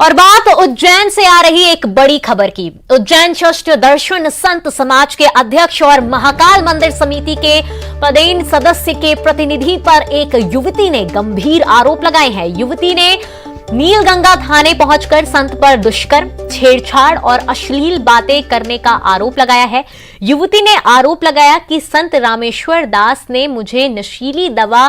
और बात उज्जैन से आ रही एक बड़ी खबर की। उज्जैन षष्ठ दर्शन संत समाज के अध्यक्ष और महाकाल मंदिर समिति के पदेन सदस्य के प्रतिनिधि पर एक युवती ने गंभीर आरोप लगाए हैं। युवती ने नीलगंगा थाने पहुंचकर संत पर दुष्कर्म, छेड़छाड़ और अश्लील बातें करने का आरोप लगाया है। युवती ने आरोप लगाया कि संत रामेश्वर दास ने मुझे नशीली दवा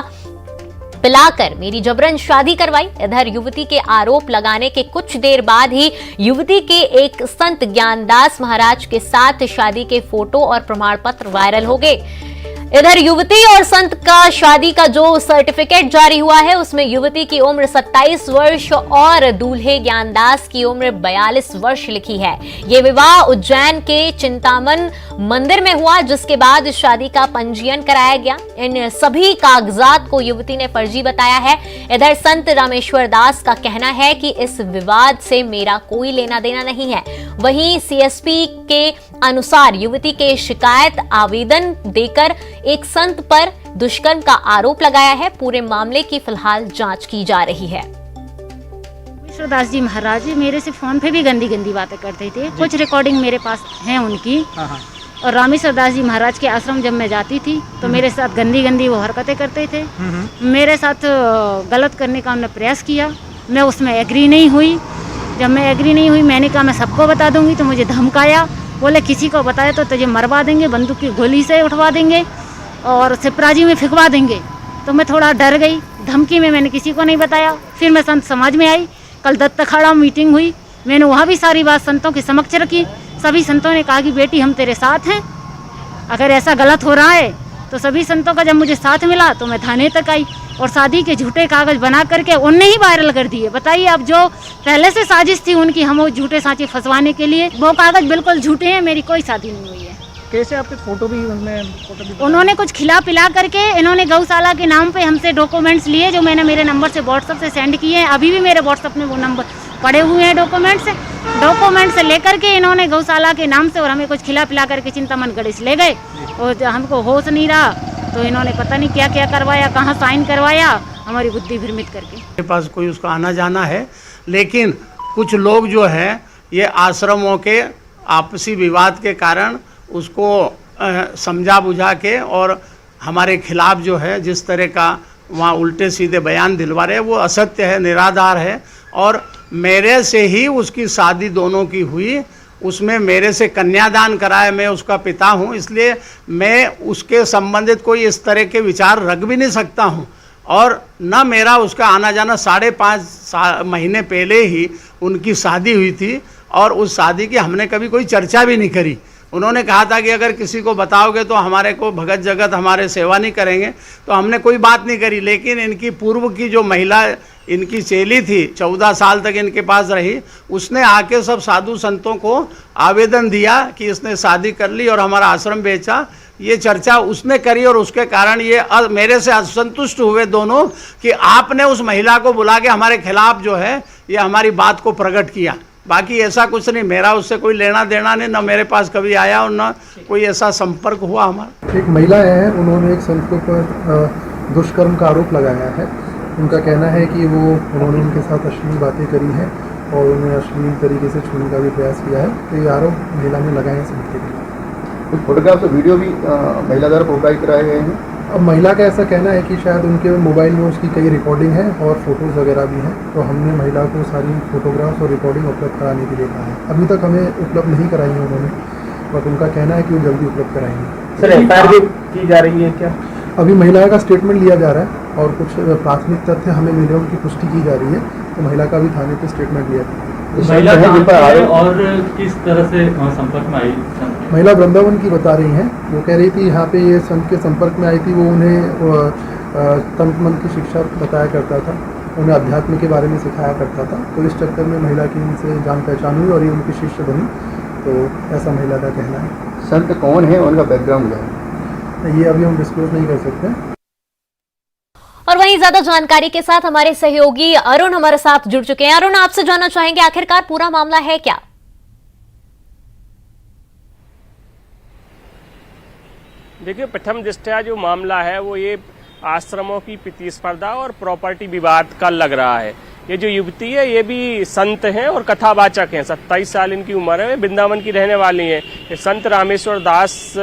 पिलाकर मेरी जबरन शादी करवाई। इधर युवती के आरोप लगाने के कुछ देर बाद ही युवती के एक संत ज्ञानदास महाराज के साथ शादी के फोटो और प्रमाण पत्र वायरल हो गए। इधर युवती और संत का शादी का जो सर्टिफिकेट जारी हुआ है उसमें युवती की उम्र 27 वर्ष और दूल्हे ज्ञानदास की उम्र 42 वर्ष लिखी है। ये विवाह उज्जैन के चिंतामन मंदिर में हुआ, जिसके बाद शादी का पंजीयन कराया गया। इन सभी कागजात को युवती ने फर्जी बताया है। इधर संत रामेश्वर दास का कहना है कि इस विवाद से मेरा कोई लेना देना नहीं है। वहीं सीएसपी के अनुसार युवती के शिकायत आवेदन देकर एक संत पर दुष्कर्म का आरोप लगाया है। पूरे मामले की फिलहाल जांच की जा रही है। रामेश्वर दास जी महाराज मेरे से फोन पे भी गंदी गंदी बातें करते थे। कुछ रिकॉर्डिंग मेरे पास हैं उनकी। और रामेश्वर दास जी महाराज के आश्रम जब मैं जाती थी तो मेरे साथ गंदी गंदी वो हरकतें करते थे। मेरे साथ गलत करने का उन्होंने प्रयास किया। मैं उसमें एग्री नहीं हुई। जब मैं एग्री नहीं हुई मैंने कहा मैं सबको बता दूंगी, तो मुझे धमकाया। बोले किसी को बताया तो तुझे मरवा देंगे, बंदूक की गोली से उठवा देंगे और सिपराजी में फिकवा देंगे। तो मैं थोड़ा डर गई। धमकी में मैंने किसी को नहीं बताया। फिर मैं संत समाज में आई। कल दत्त अखाड़ा मीटिंग हुई, मैंने वहाँ भी सारी बात संतों के समक्ष रखी। सभी संतों ने कहा कि बेटी हम तेरे साथ हैं, अगर ऐसा गलत हो रहा है तो सभी संतों का जब मुझे साथ मिला तो मैं थाने तक आई और शादी के झूठे कागज बना करके उनने ही वायरल कर दिए। बताइए अब जो पहले से साजिश थी उनकी हम वो झूठे सांचे फंसवाने के लिए, वो कागज बिल्कुल झूठे हैं। मेरी कोई शादी नहीं हुई है। कैसे आपके फोटो भी उन्होंने कुछ खिला पिला करके इन्होंने गौशाला के नाम पे हमसे डॉक्यूमेंट्स लिए, जो मैंने मेरे नंबर से व्हाट्सएप से सेंड किए हैं। अभी भी मेरे व्हाट्सएप में वो नंबर पड़े हुए हैं डॉक्यूमेंट्स लेकर के इन्होंने गौशाला के नाम से और हमें कुछ खिला पिला करके चिंतामन गणेश ले गए और हमको होश नहीं रहा तो इन्होंने पता नहीं क्या क्या करवाया, कहाँ साइन करवाया, हमारी बुद्धि भ्रमित करके। मेरे पास कोई उसका आना जाना है, लेकिन कुछ लोग जो है ये आश्रमों के आपसी विवाद के कारण उसको समझा बुझा के और हमारे खिलाफ जो है जिस तरह का वहाँ उल्टे सीधे बयान दिलवा रहे हैं वो असत्य है, निराधार है। और मेरे से ही उसकी शादी दोनों की हुई, उसमें मेरे से कन्यादान कराया, मैं उसका पिता हूँ, इसलिए मैं उसके संबंधित कोई इस तरह के विचार रख भी नहीं सकता हूँ। और न मेरा उसका आना जाना 5.5 महीने पहले ही उनकी शादी हुई थी और उस शादी की हमने कभी कोई चर्चा भी नहीं करी। उन्होंने कहा था कि अगर किसी को बताओगे तो हमारे को भगत जगत हमारे सेवा नहीं करेंगे, तो हमने कोई बात नहीं करी। लेकिन इनकी पूर्व की जो महिला इनकी चेली थी, 14 साल तक इनके पास रही, उसने आके सब साधु संतों को आवेदन दिया कि इसने शादी कर ली और हमारा आश्रम बेचा। ये चर्चा उसने करी और उसके कारण ये मेरे से असंतुष्ट हुए दोनों कि आपने उस महिला को बुला के हमारे खिलाफ जो है ये हमारी बात को प्रकट किया। बाकी ऐसा कुछ नहीं, मेरा उससे कोई लेना देना नहीं, ना मेरे पास कभी आया और ना कोई ऐसा संपर्क हुआ हमारा। एक महिला है, उन्होंने एक संत के ऊपर दुष्कर्म का आरोप लगाया है। उनका कहना है कि उन्होंने उनके साथ अश्लील बातें करी हैं और उन्हें अश्लील तरीके से छूने का भी प्रयास किया है। तो ये आरोप महिला ने लगाए हैं संत के लिए। कुछ फोटोग्राफ्स और वीडियो भी महिला द्वारा प्रोवाइड कराए गए हैं। अब महिला का ऐसा कहना है कि शायद उनके मोबाइल में उसकी कई रिकॉर्डिंग है और फोटोज़ वगैरह भी हैं। तो हमने महिला को सारी फोटोग्राफ्स और रिकॉर्डिंग उपलब्ध कराने के लिए कहा है। अभी तक हमें उपलब्ध नहीं कराई है उन्होंने, बट उनका कहना है कि वो जल्दी उपलब्ध कराएंगे। सर एफआईआर भी की जा रही है क्या? अभी महिला का स्टेटमेंट लिया जा रहा है और कुछ प्राथमिक तथ्य हमें मिले उनकी पुष्टि की जा रही है, तो महिला का भी थाने पे स्टेटमेंट लिया गया। महिला और किस तरह से संपर्क में आई? महिला वृंदावन की बता रही हैं। वो कह रही थी यहाँ पे ये संत के संपर्क में आई थी। वो उन्हें तंत्र मंत्र की शिक्षा बताया करता था, उन्हें अध्यात्म के बारे में सिखाया करता था। तो इस चक्कर में महिला की इनसे जान पहचान हुई और ये उनकी शिष्य बनी। तो ऐसा महिला का कहना है। संत कौन है, उनका बैकग्राउंड क्या है, ये अभी हम डिस्क्लोज नहीं कर सकते। और वहीं ज्यादा जानकारी के साथ हमारे सहयोगी अरुण हमारे साथ जुड़ चुके हैं। अरुण, आपसे जानना चाहेंगे आखिरकार पूरा मामला है क्या? देखिए, प्रथम दृष्टया जो मामला है वो ये आश्रमों की प्रतिस्पर्धा और प्रॉपर्टी विवाद का लग रहा है। ये जो युवती है ये भी संत हैं और कथावाचक हैं। 27 साल इनकी उम्र है, वृंदावन की रहने वाली हैं। ये संत रामेश्वर दास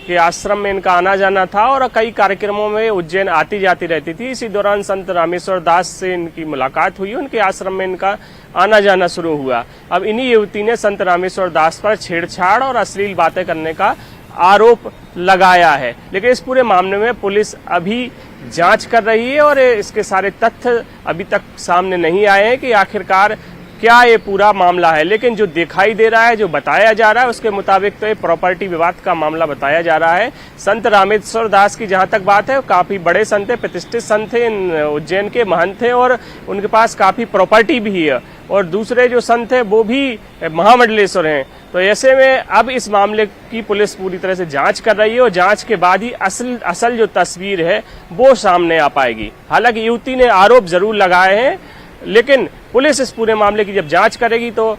के आश्रम में इनका आना जाना था और कई कार्यक्रमों में उज्जैन आती जाती रहती थी। इसी दौरान संत रामेश्वर दास से इनकी मुलाकात हुई, उनके आश्रम में इनका आना जाना शुरू हुआ। अब इन्हीं युवती ने संत रामेश्वर दास पर छेड़छाड़ और अश्लील बातें करने का आरोप लगाया है। लेकिन इस पूरे मामले में पुलिस अभी जांच कर रही है और इसके सारे तथ्य अभी तक सामने नहीं आए हैं कि आखिरकार क्या ये पूरा मामला है। लेकिन जो दिखाई दे रहा है, जो बताया जा रहा है, उसके मुताबिक तो ये प्रॉपर्टी विवाद का मामला बताया जा रहा है। संत रामेश्वर दास की जहां तक बात है, काफी बड़े संत है, प्रतिष्ठित संत थे, उज्जैन के महंत थे और उनके पास काफी प्रॉपर्टी भी है। और दूसरे जो संत है वो भी महामंडलेश्वर हैं। तो ऐसे में अब इस मामले की पुलिस पूरी तरह से जांच कर रही है और जांच के बाद ही असल जो तस्वीर है वो सामने आ पाएगी। हालांकि युवती ने आरोप जरूर लगाए हैं, लेकिन पुलिस इस पूरे मामले की जब जांच करेगी तो